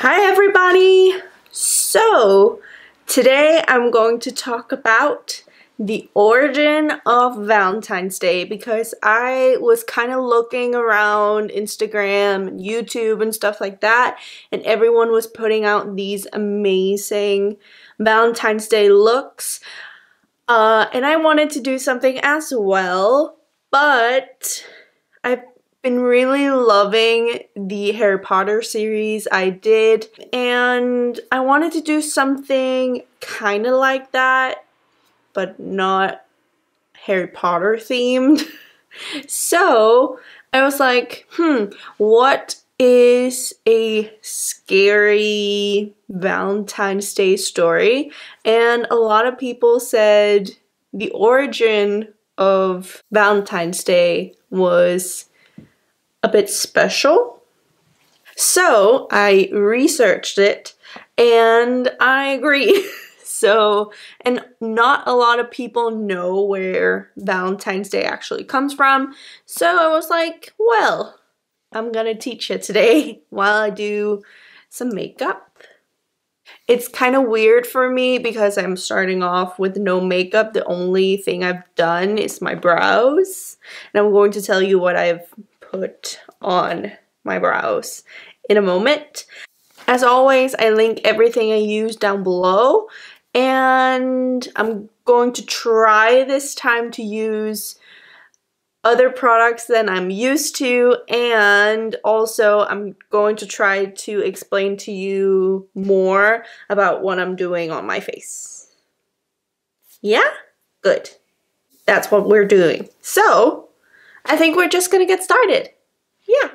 Hi everybody! So today I'm going to talk about the origin of Valentine's Day because I was kind of looking around Instagram, YouTube and stuff like that, and everyone was putting out these amazing Valentine's Day looks, and I wanted to do something as well, but I've been really loving the Harry Potter series I did, and I wanted to do something kind of like that, but not Harry Potter themed. So I was like, what is a scary Valentine's Day story? And a lot of people said the origin of Valentine's Day was a bit special. So I researched it and I agree. And not a lot of people know where Valentine's Day actually comes from. So I was like, well, I'm gonna teach you today while I do some makeup. It's kind of weird for me because I'm starting off with no makeup. The only thing I've done is my brows. And I'm going to tell you what I've put on my brows in a moment. As always, I link everything I use down below, and I'm going to try this time to use other products than I'm used to, and also I'm going to try to explain to you more about what I'm doing on my face. Yeah? Good. That's what we're doing. So, I think we're just gonna get started. Yeah.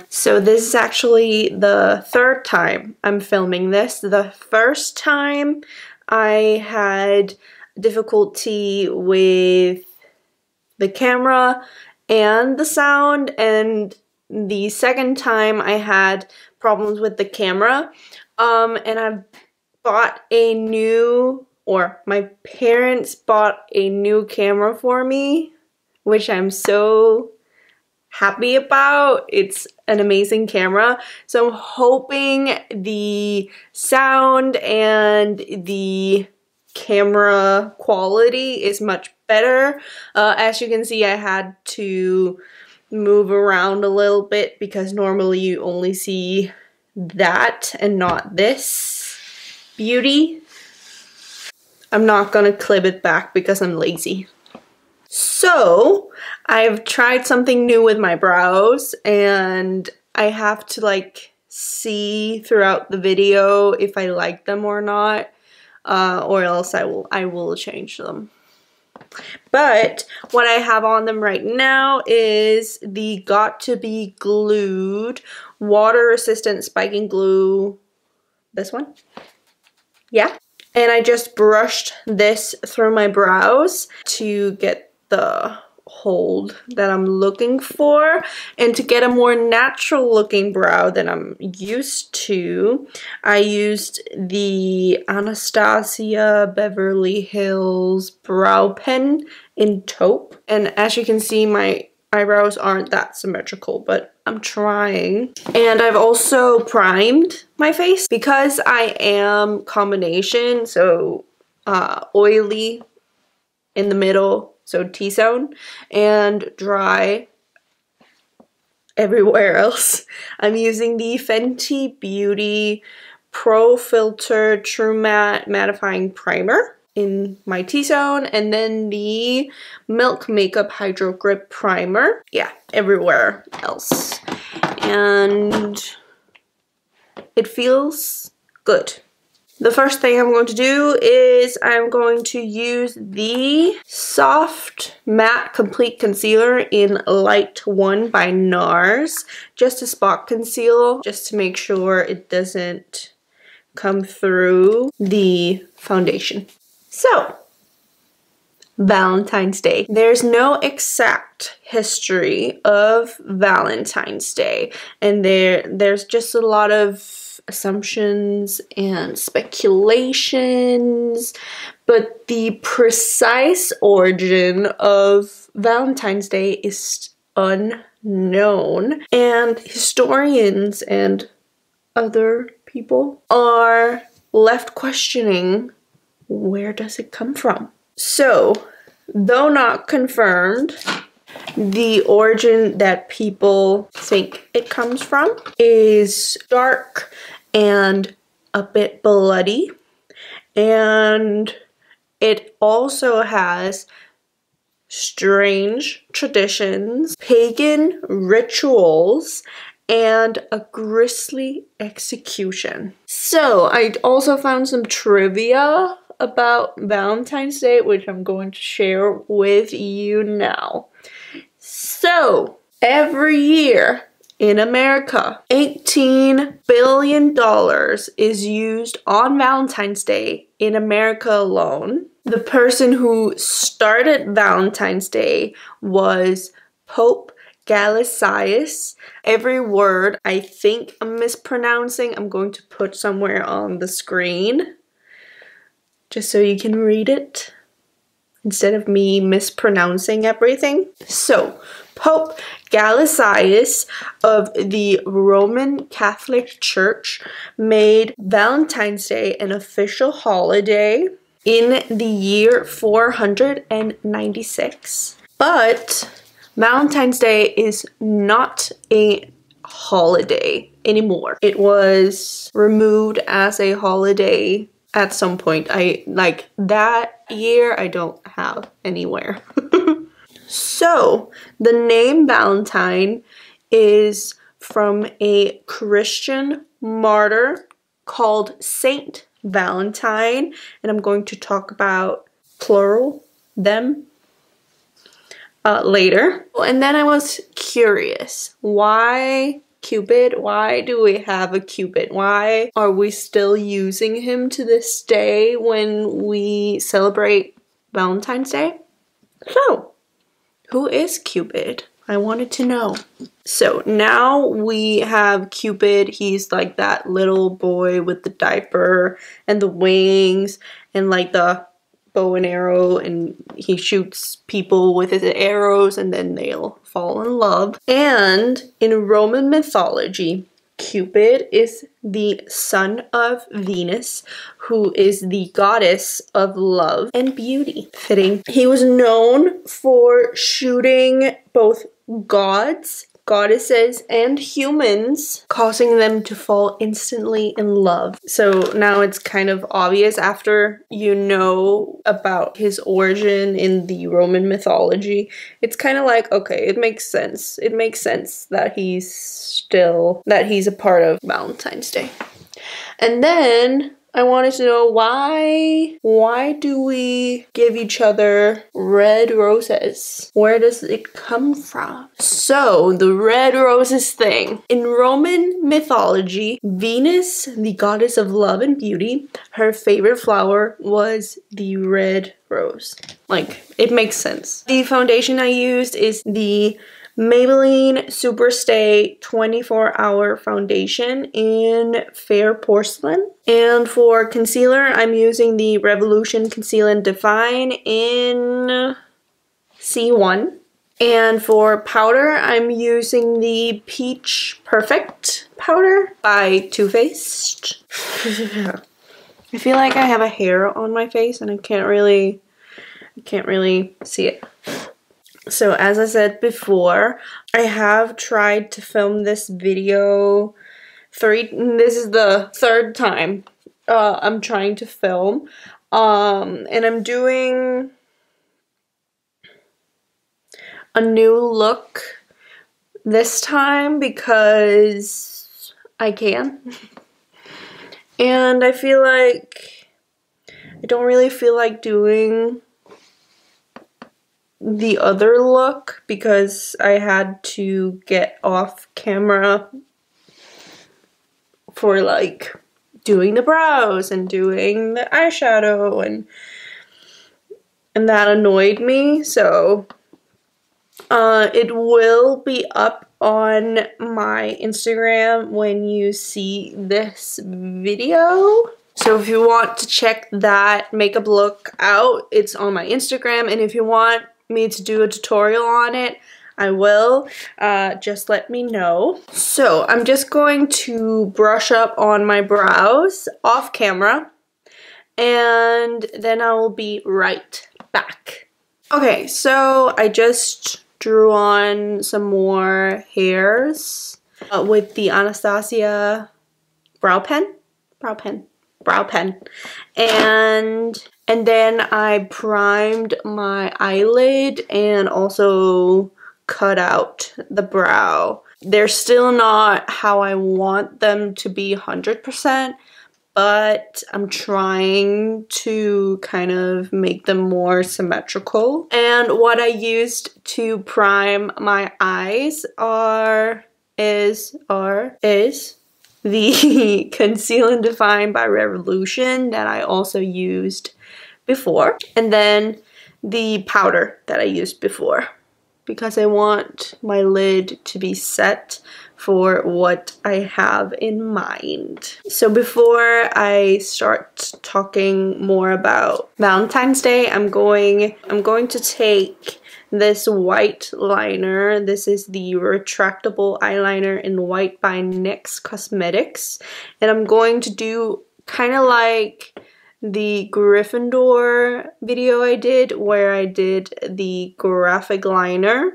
So this is actually the third time I'm filming this. The first time I had difficulty with the camera and the sound, and the second time I had problems with the camera. And I've bought a new, or my parents bought a new camera for me, which I'm so happy about. It's an amazing camera. So I'm hoping the sound and the camera quality is much better. As you can see, I had to move around a little bit because normally you only see that and not this beauty. I'm not gonna clip it back because I'm lazy. So I've tried something new with my brows, and I have to like see throughout the video if I like them or not, or else I will change them. But what I have on them right now is the Got to Be Glued water resistant spiking glue. This one? Yeah. And I just brushed this through my brows to get the hold that I'm looking for, and to get a more natural looking brow than I'm used to, I used the Anastasia Beverly Hills brow pen in taupe. And as you can see, my eyebrows aren't that symmetrical, but I'm trying. And I've also primed my face because I am combination, so oily in the middle, so T-zone, and dry everywhere else. I'm using the Fenty Beauty Pro Filt'r True Matte Mattifying Primer in my T-zone, and then the Milk Makeup Hydro Grip Primer, yeah, everywhere else. And it feels good. The first thing I'm going to do is I'm going to use the Soft Matte Complete Concealer in Light 1 by NARS, just to spot conceal, just to make sure it doesn't come through the foundation. So, Valentine's Day. There's no exact history of Valentine's Day, and there's just a lot of assumptions and speculations, but the precise origin of Valentine's Day is unknown, and historians and other people are left questioning, where does it come from? So, though not confirmed, the origin that people think it comes from is dark and a bit bloody, and it also has strange traditions, pagan rituals, and a grisly execution. So, I also found some trivia about Valentine's Day, which I'm going to share with you now. So, every year in America, $18 billion is used on Valentine's Day in America alone. The person who started Valentine's Day was Pope Galasius. Every word I think I'm mispronouncing, I'm going to put somewhere on the screen, just so you can read it, instead of me mispronouncing everything. So, Pope Galasius of the Roman Catholic Church made Valentine's Day an official holiday in the year 496. But Valentine's Day is not a holiday anymore. It was removed as a holiday at some point. That year I don't have anywhere. So, the name Valentine is from a Christian martyr called Saint Valentine, and I'm going to talk about plural, them, later. And then I was curious, why Cupid? Why do we have a Cupid? Why are we still using him to this day when we celebrate Valentine's Day? So, who is Cupid? I wanted to know. So now we have Cupid. He's like that little boy with the diaper and the wings and like the bow and arrow, and he shoots people with his arrows and then they'll fall in love. And in Roman mythology, Cupid is the son of Venus, who is the goddess of love and beauty. Fitting. He was known for shooting both gods, goddesses, and humans, causing them to fall instantly in love. So now it's kind of obvious after you know about his origin in the Roman mythology. It's kind of like, okay, it makes sense. It makes sense that he's a part of Valentine's Day. And then I wanted to know why do we give each other red roses? Where does it come from? So, the red roses thing. In Roman mythology, Venus, the goddess of love and beauty, her favorite flower was the red rose. Like, it makes sense. The foundation I used is the Maybelline Superstay 24-Hour Foundation in Fair Porcelain. And for concealer, I'm using the Revolution Conceal and Define in C1. And for powder, I'm using the Peach Perfect powder by Too Faced. I feel like I have a hair on my face and I can't really see it. So as I said before, I have tried to film this video this is the third time I'm trying to film, and I'm doing a new look this time because I can. And I feel like I don't really feel like doing the other look because I had to get off camera for like doing the brows and doing the eyeshadow, and that annoyed me. So it will be up on my Instagram when you see this video. So if you want to check that makeup look out, it's on my Instagram. And if you want me to do a tutorial on it, I will. Just let me know. So I'm just going to brush up on my brows off camera, and then I will be right back. Okay, so I just drew on some more hairs with the Anastasia brow pen, and then I primed my eyelid and also cut out the brow. They're still not how I want them to be 100%, but I'm trying to kind of make them more symmetrical. And what I used to prime my eyes is the Conceal and Define by Revolution that I also used before, and then the powder that I used before, because I want my lid to be set for what I have in mind. So before I start talking more about Valentine's Day, I'm going to take this white liner. This is the retractable eyeliner in white by NYX Cosmetics, and I'm going to do kind of like the Gryffindor video I did, where I did the graphic liner,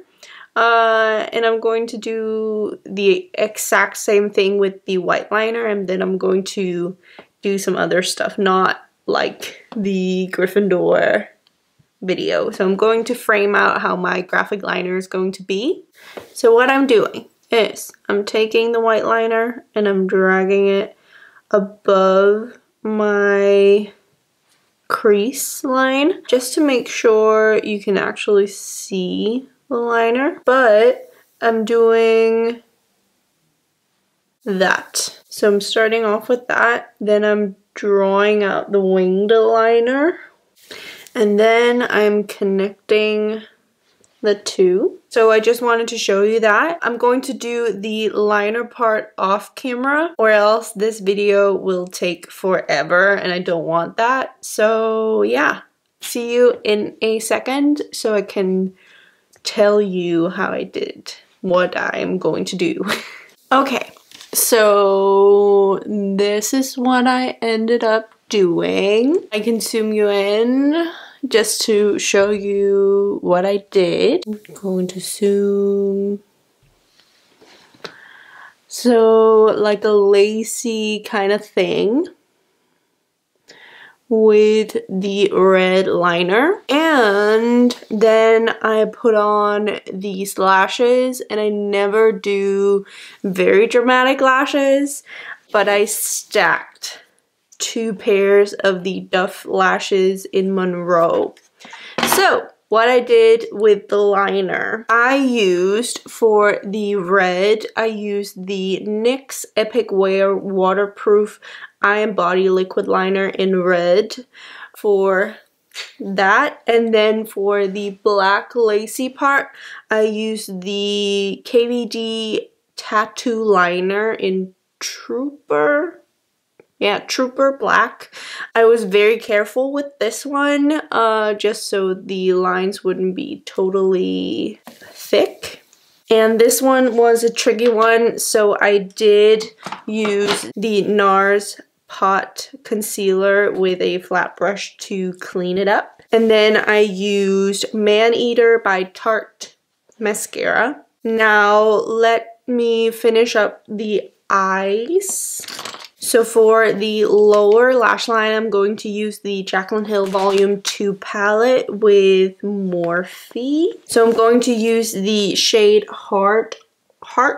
and I'm going to do the exact same thing with the white liner, and then I'm going to do some other stuff, not like the Gryffindor video. So I'm going to frame out how my graphic liner is going to be. So what I'm doing is I'm taking the white liner and I'm dragging it above my crease line just to make sure you can actually see the liner, but I'm doing that. So I'm starting off with that, then I'm drawing out the winged liner, and then I'm connecting the two. So I just wanted to show you that. I'm going to do the liner part off camera, or else this video will take forever and I don't want that. So yeah, see you in a second so I can tell you how I did what I'm going to do. Okay, so this is what I ended up doing. I can zoom you in just to show you what I did. I'm going to zoom. So like a lacy kind of thing with the red liner, and then I put on these lashes, and I never do very dramatic lashes, but I stacked 2 pairs of the Duff lashes in Monroe. So what I did with the liner, I used for the red, I used the NYX Epic Wear Waterproof Eye and Body Liquid Liner in red for that. And then for the black lacy part, I used the KVD Tattoo Liner in Trooper. Yeah, Trooper Black. I was very careful with this one, just so the lines wouldn't be totally thick. And this one was a tricky one, so I did use the NARS Pot Concealer with a flat brush to clean it up. And then I used Man Eater by Tarte Mascara. Now let me finish up the eyes. So for the lower lash line, I'm going to use the Jaclyn Hill Volume 2 palette with Morphe. So I'm going to use the shade Heart on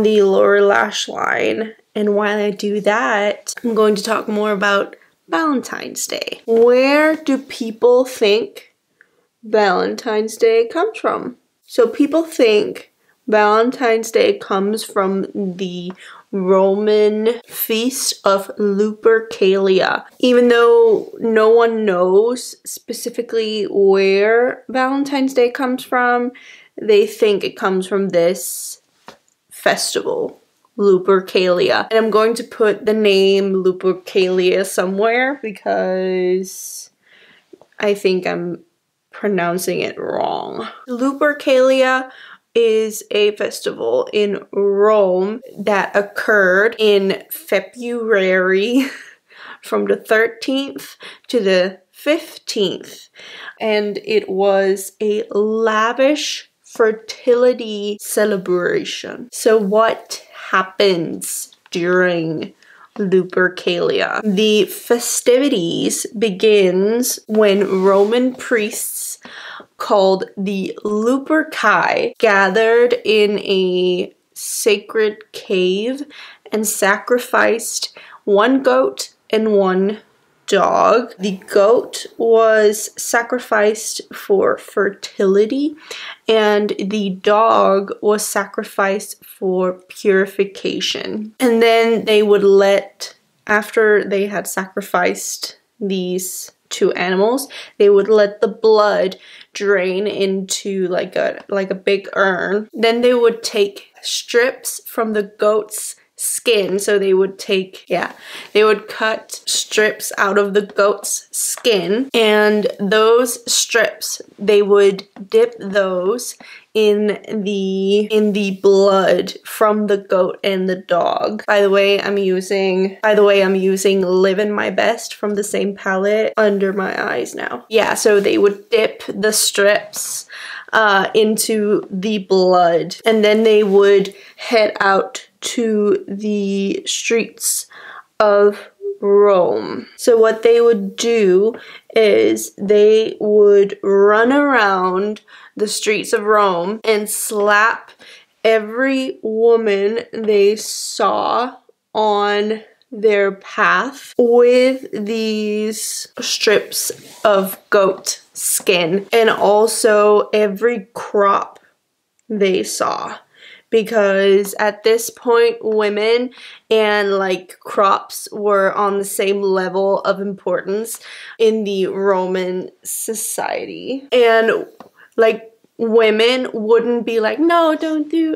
the lower lash line. And while I do that, I'm going to talk more about Valentine's Day. Where do people think Valentine's Day comes from? So people think Valentine's Day comes from the Roman feast of Lupercalia. Even though no one knows specifically where Valentine's Day comes from, they think it comes from this festival, Lupercalia. And I'm going to put the name Lupercalia somewhere because I think I'm pronouncing it wrong. Lupercalia is a festival in Rome that occurred in February from the 13th to the 15th. And it was a lavish fertility celebration. So what happens during Lupercalia? The festivities begins when Roman priests called the Luperci gathered in a sacred cave and sacrificed one goat and one dog. The goat was sacrificed for fertility and the dog was sacrificed for purification. And then they would after they had sacrificed these two animals, they would let the blood drain into like a big urn. Then they would take strips from the goat's skin. So they would cut strips out of the goat's skin, and those strips, they would dip those in the blood from the goat and the dog. By the way, I'm using Livin' My Best from the same palette under my eyes now. Yeah, so they would dip the strips into the blood, and then they would head out to the streets of Rome. So what they would do is they would run around the streets of Rome and slap every woman they saw on their path with these strips of goat skin, and also every crop they saw. Because at this point, women and like crops were on the same level of importance in the Roman society. And like women wouldn't be like, no, don't do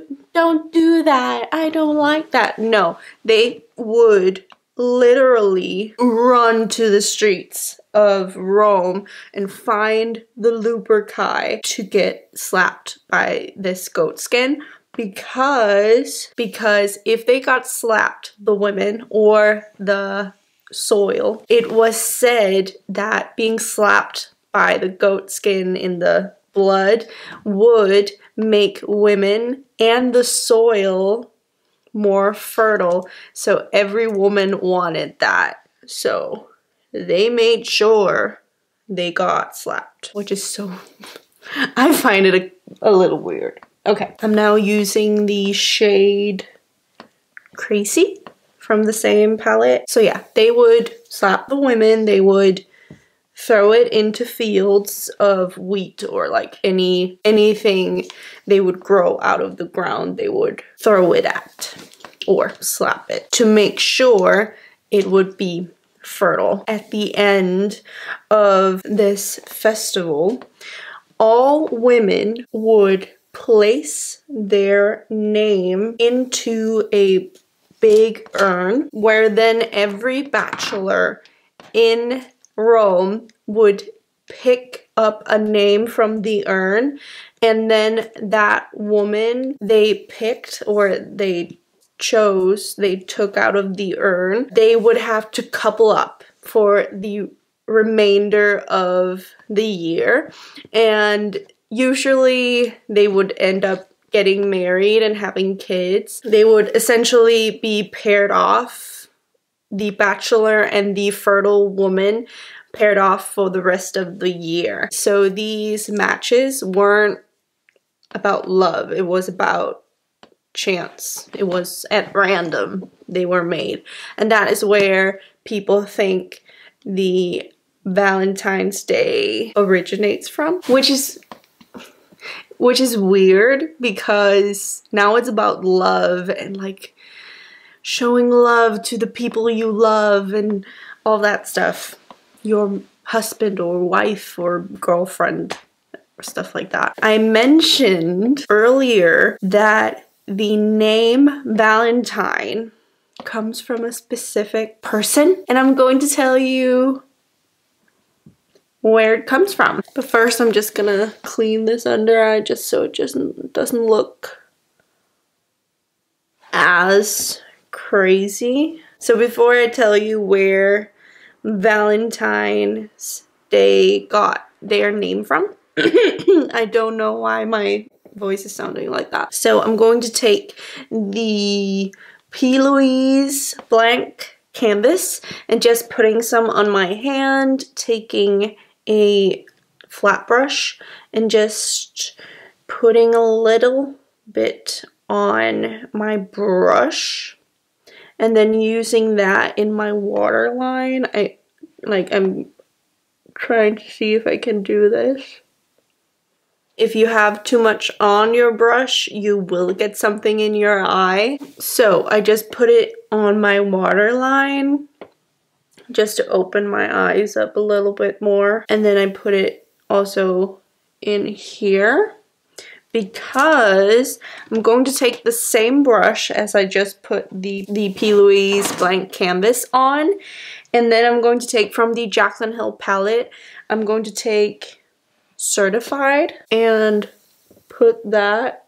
that. I don't like that. No, they would literally run to the streets of Rome and find the Luperci to get slapped by this goat skin. Because if they got slapped, the women or the soil, it was said that being slapped by the goat skin in the blood would make women and the soil more fertile. So every woman wanted that. So they made sure they got slapped, which is so, I find it a little weird. Okay, I'm now using the shade Crazy from the same palette. So yeah, they would slap the women, they would throw it into fields of wheat or like anything they would grow out of the ground, they would throw it at or slap it to make sure it would be fertile. At the end of this festival, all women would place their name into a big urn, where then every bachelor in Rome would pick up a name from the urn, and then that woman they picked or they took out of the urn, they would have to couple up for the remainder of the year. And usually they would end up getting married and having kids. They would essentially be paired off, the bachelor and the fertile woman paired off for the rest of the year. So these matches weren't about love, it was about chance. It was at random they were made. And that is where people think the Valentine's Day originates from, which is weird, because now it's about love and like showing love to the people you love and all that stuff. Your husband or wife or girlfriend or stuff like that. I mentioned earlier that the name Valentine comes from a specific person, and I'm going to tell you where it comes from. But first I'm just gonna clean this under eye just so it just doesn't look as crazy. So before I tell you where Valentine's Day got their name from, I don't know why my voice is sounding like that. So I'm going to take the P. Louise blank canvas and just putting some on my hand, taking a flat brush and just putting a little bit on my brush, and then using that in my waterline. I'm trying to see if I can do this. If you have too much on your brush, you will get something in your eye. So I just put it on my waterline just to open my eyes up a little bit more. And then I put it also in here because I'm going to take the same brush as I just put the P. Louise blank canvas on. And then I'm going to take from the Jaclyn Hill palette, I'm going to take Certified and put that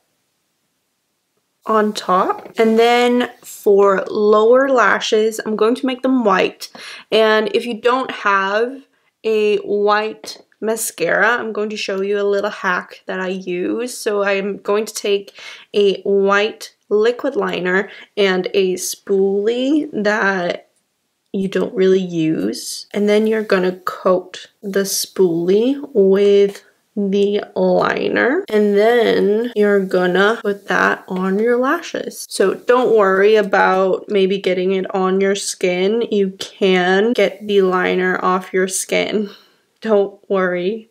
on top. And then for lower lashes, I'm going to make them white. And if you don't have a white mascara, I'm going to show you a little hack that I use. So I'm going to take a white liquid liner and a spoolie that you don't really use, and then you're gonna coat the spoolie with the liner, and then you're gonna put that on your lashes. So don't worry about maybe getting it on your skin. You can get the liner off your skin. Don't worry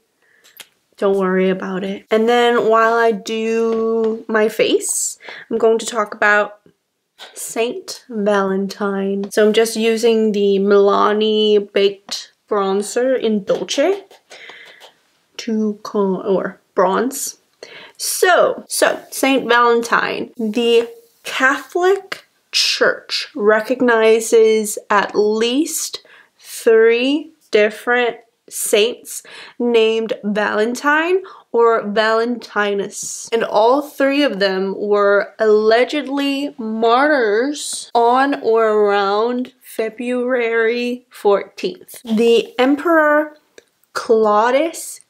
about it. And then while I do my face, I'm going to talk about Saint Valentine. So I'm just using the Milani Baked Bronzer in Dolce or bronze. So Saint Valentine. The Catholic Church recognizes at least 3 different saints named Valentine or Valentinus, and all 3 of them were allegedly martyrs on or around February 14th. The Emperor Claudius,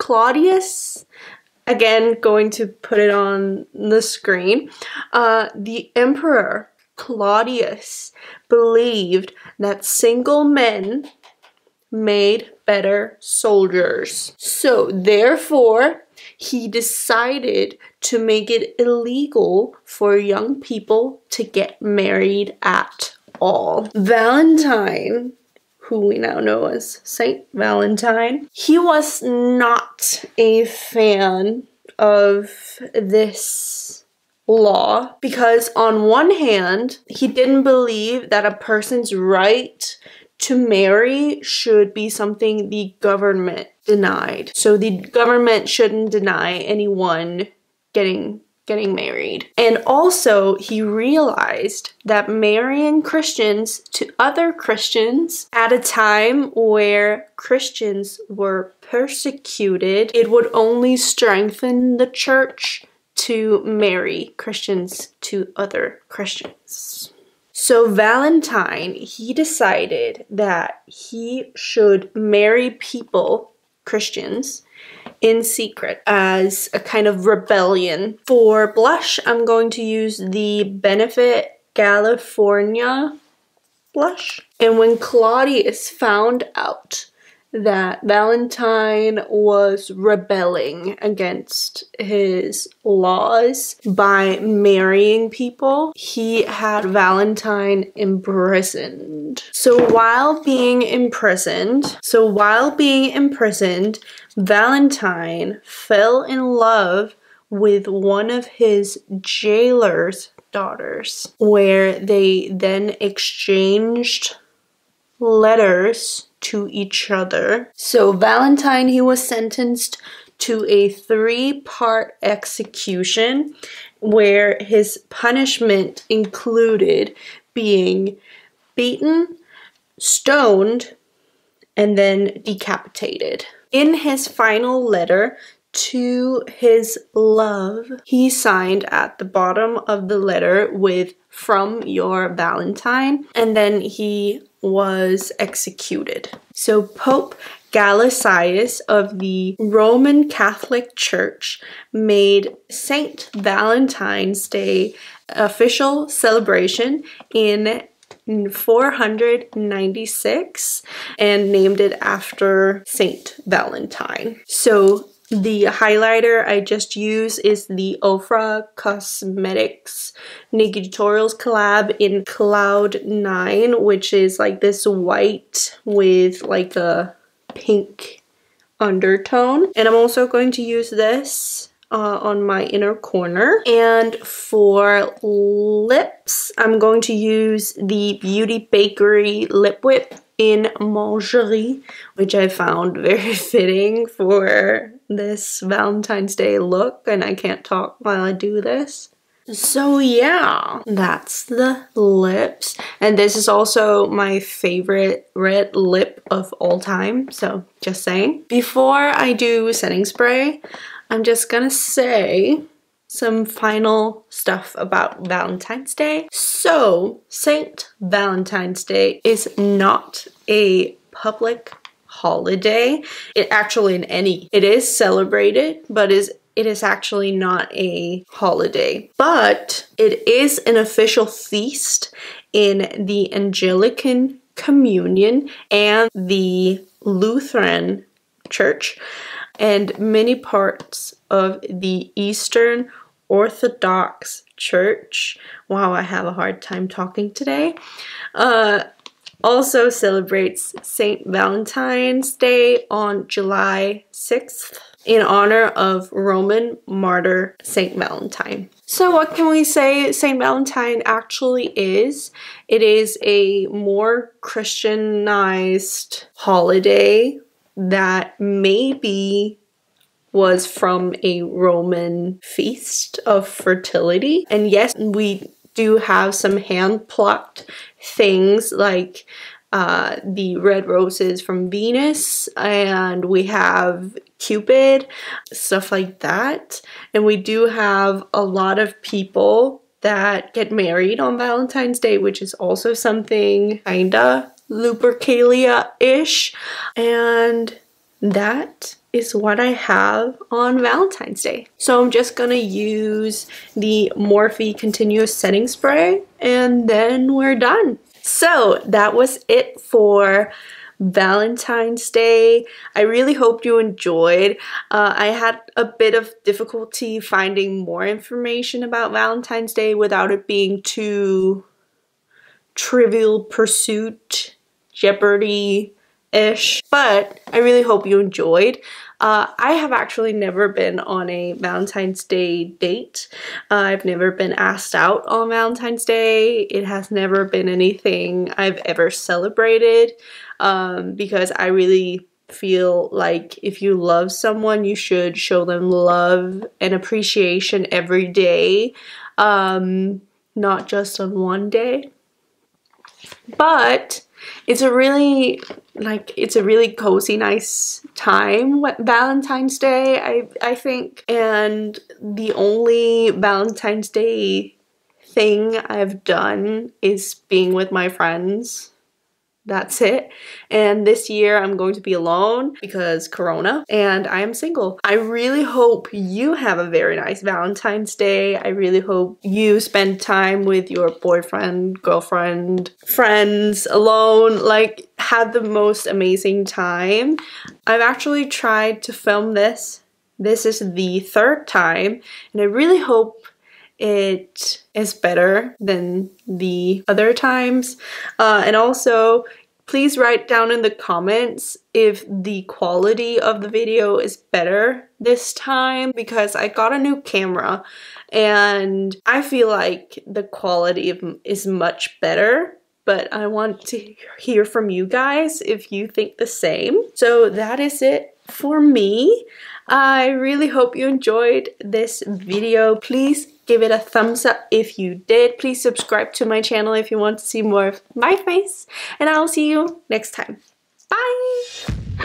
again going to put it on the screen, the Emperor Claudius believed that single men made better soldiers. So therefore, he decided to make it illegal for young people to get married at all. Valentine, who we now know as Saint Valentine, he was not a fan of this law because on one hand, he didn't believe that a person's right to marry should be something the government denied. So the government shouldn't deny anyone getting married. And also, he realized that marrying Christians to other Christians at a time where Christians were persecuted, it would only strengthen the church to marry Christians to other Christians. So Valentine, he decided that he should marry people, Christians, in secret as a kind of rebellion. For blush, I'm going to use the Benefit California blush. And when Claudius found out that Valentine was rebelling against his laws by marrying people, he had Valentine imprisoned. So while being imprisoned, Valentine fell in love with one of his jailer's daughters, where they then exchanged letters to each other. So Valentine, he was sentenced to a 3-part execution where his punishment included being beaten, stoned, and then decapitated. In his final letter to his love, he signed at the bottom of the letter with "From your Valentine," and then he was executed. So Pope Gelasius of the Roman Catholic Church made St. Valentine's Day official celebration in 496 and named it after Saint Valentine. So the highlighter I just used is the Ofra Cosmetics Naked Tutorials collab in Cloud 9, which is like this white with like a pink undertone. And I'm also going to use this on my inner corner. And for lips, I'm going to use the Beauty Bakery Lip Whip in Mangerie, which I found very fitting for this Valentine's Day look, and I can't talk while I do this. So yeah, that's the lips, and this is also my favorite red lip of all time, so just saying. Before I do setting spray, I'm just gonna say some final stuff about Valentine's Day. So, St. Valentine's Day is not a public holiday. It is celebrated, but it is actually not a holiday. But it is an official feast in the Anglican Communion and the Lutheran Church, and many parts of the Eastern Orthodox Church. Wow, I have a hard time talking today. Also celebrates St. Valentine's Day on July 6th in honor of Roman martyr St. Valentine. So what can we say St. Valentine actually is? It is a more Christianized holiday that maybe was from a Roman feast of fertility. And yes, we do have some hand-plucked things like the red roses from Venus, and we have Cupid, stuff like that. And we do have a lot of people that get married on Valentine's Day, which is also something kinda Lupercalia-ish. And that is what I have on Valentine's Day. So I'm just gonna use the Morphe Continuous Setting Spray, and then we're done. So that was it for Valentine's Day. I really hope you enjoyed. I had a bit of difficulty finding more information about Valentine's Day without it being too Trivial Pursuit, Jeopardy-ish, but I really hope you enjoyed. I have actually never been on a Valentine's Day date. I've never been asked out on Valentine's Day. It has never been anything I've ever celebrated, because I really feel like if you love someone, you should show them love and appreciation every day, not just on one day. But it's a really cozy, nice time, Valentine's Day, I think. And the only Valentine's Day thing I've done is being with my friends. That's it. And this year I'm going to be alone because Corona, and I am single. I really hope you have a very nice Valentine's Day. I really hope you spend time with your boyfriend, girlfriend, friends, alone, like have the most amazing time. I've actually tried to film this. This is the third time, and I really hope it is better than the other times. And also, please write down in the comments if the quality of the video is better this time, because I got a new camera and I feel like the quality is much better. But I want to hear from you guys if you think the same. So that is it for me. I really hope you enjoyed this video. Please give it a thumbs up if you did. Please subscribe to my channel if you want to see more of my face. And I'll see you next time. Bye!